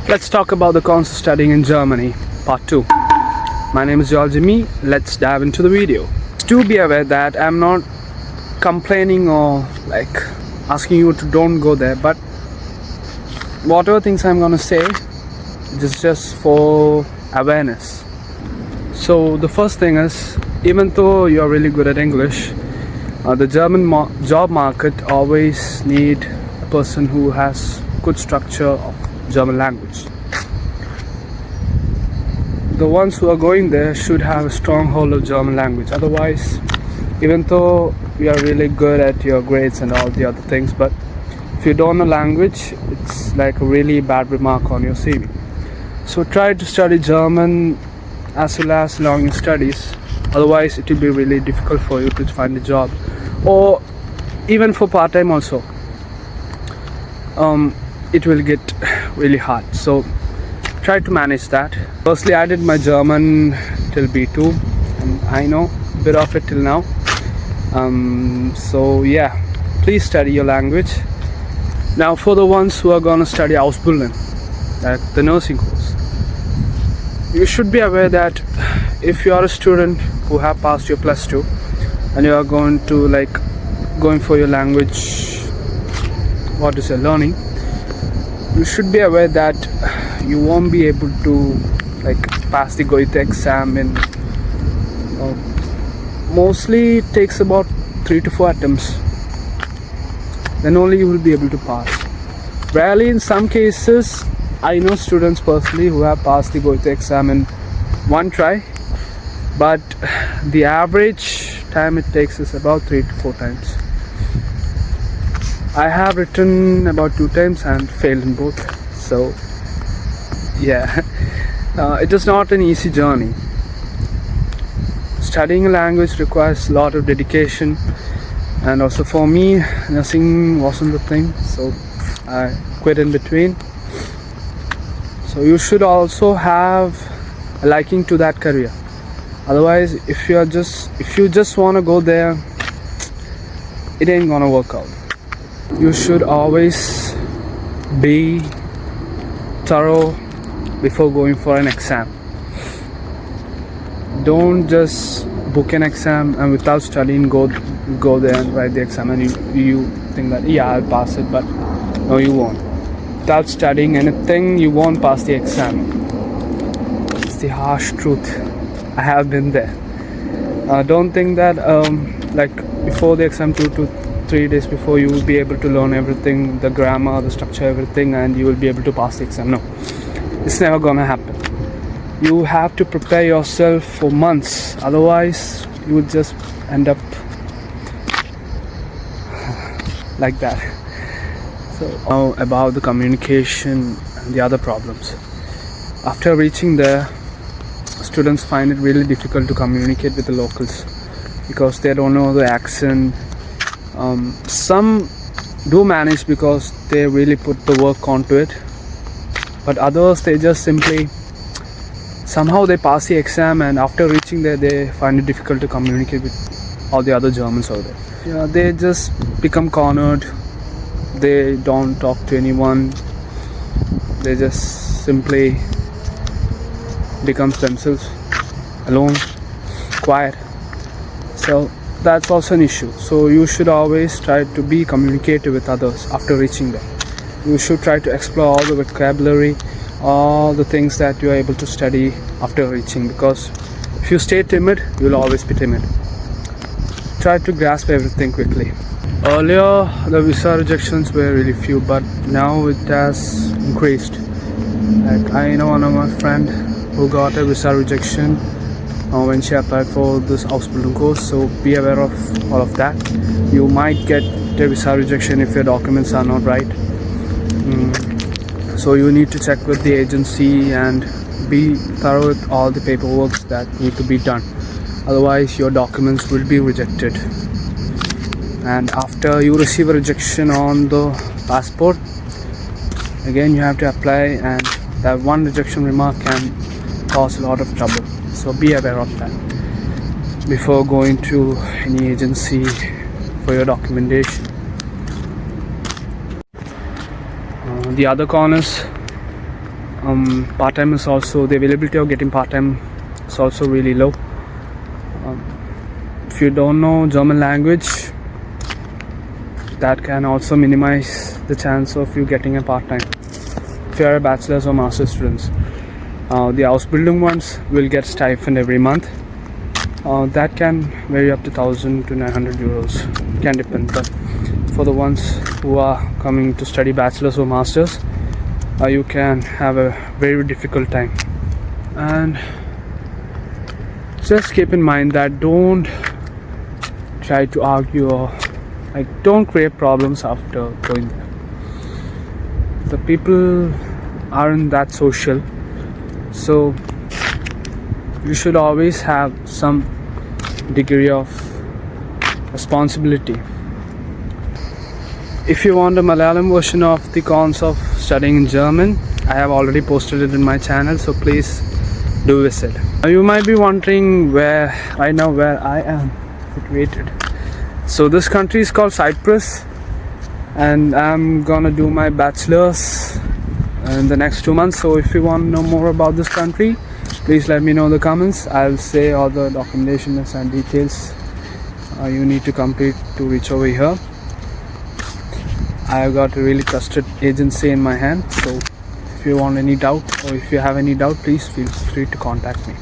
Let's talk about the cons of studying in Germany, part 2. My name is Jimmy. Let's dive into the video. Do be aware that I'm not complaining or asking you to don't go there, but whatever things I'm gonna say, it's just for awareness. So the first thing is, even though you're really good at English, the German job market always need a person who has good structure of German language. The ones who are going there should have a strong hold of German language. Otherwise, even though you are really good at your grades and all the other things, but if you don't know language, it's like a really bad remark on your CV. So try to study German as well as along your studies. Otherwise, it will be really difficult for you to find a job, or even for part-time also. It will get really hard. So try to manage that. Firstly, I did my German till B2, and I know a bit of it till now. So yeah, please study your language. Now for the ones who are gonna study Ausbildung, like the nursing course, you should be aware that if you are a student who have passed your +2 and you are going to going for your language, learning, you should be aware that you won't be able to pass the Goethe exam in mostly it takes about 3 to 4 attempts. Then only you will be able to pass. Rarely, in some cases, I know students personally who have passed the Goethe exam in one try, but the average time it takes is about 3 to 4 times. I have written about 2 times and failed in both. So yeah, it is not an easy journey. Studying a language requires a lot of dedication, and also for me, nursing wasn't the thing, so I quit in between. So you should also have a liking to that career. Otherwise, if you just want to go there, it ain't gonna work out. You should always be thorough before going for an exam. Don't just book an exam and without studying go there and write the exam, and you think that yeah, I'll pass it, but no, you won't. Without studying anything, you won't pass the exam. It's the harsh truth. I have been there. Don't think that before the exam 2 to 3 days before you will be able to learn everything, the grammar, the structure, everything, and you will be able to pass the exam. No, it's never gonna happen. You have to prepare yourself for months. Otherwise, you will just end up like that. So now about the communication and the other problems. After reaching there, students find it really difficult to communicate with the locals because they don't know the accent. Some do manage because they really put the work onto it, but others, they just simply somehow they pass the exam, and after reaching there they find it difficult to communicate with all the other Germans out there. Yeah, they just become cornered. They don't talk to anyone. They just simply becomes themselves, alone, quiet. So that's also an issue. So you should always try to be communicative with others after reaching there. You should try to explore all the vocabulary, all the things that you are able to study after reaching, because if you stay timid, you will always be timid. Try to grasp everything quickly. Earlier, the visa rejections were really few, but now it has increased. I know one of my friend who got a visa rejection when she applied for this Ausbildung course, so be aware of all of that. You might get a visa rejection if your documents are not right. So you need to check with the agency and be thorough with all the paperwork that need to be done. Otherwise, your documents will be rejected. And after you receive a rejection on the passport, again you have to apply, and that one rejection remark can cause a lot of trouble. So be aware of that before going to any agency for your documentation. The other con is Part-time is also, the availability of getting part-time is also really low. If you don't know German language, that can also minimize the chance of you getting a part-time if you are a bachelor's or master's students. The Ausbildung ones will get stipend every month. That can vary up to 1,000 to 900 euros, can depend. But for the ones who are coming to study bachelor's or master's, you can have a very difficult time. And just keep in mind that don't try to argue or don't create problems after going there. The people aren't that social, so you should always have some degree of responsibility. If you want a Malayalam version of the cons of studying in German, I have already posted it in my channel, so please do visit. Now you might be wondering where I am situated. So this country is called Cyprus, and I'm gonna do my bachelor's in the next 2 months. So if you want to know more about this country, please let me know in the comments. I'll say all the documentation and details you need to complete to reach over here. I've got a really trusted agency in my hand, so if you want any doubt or if you have any doubt, please feel free to contact me.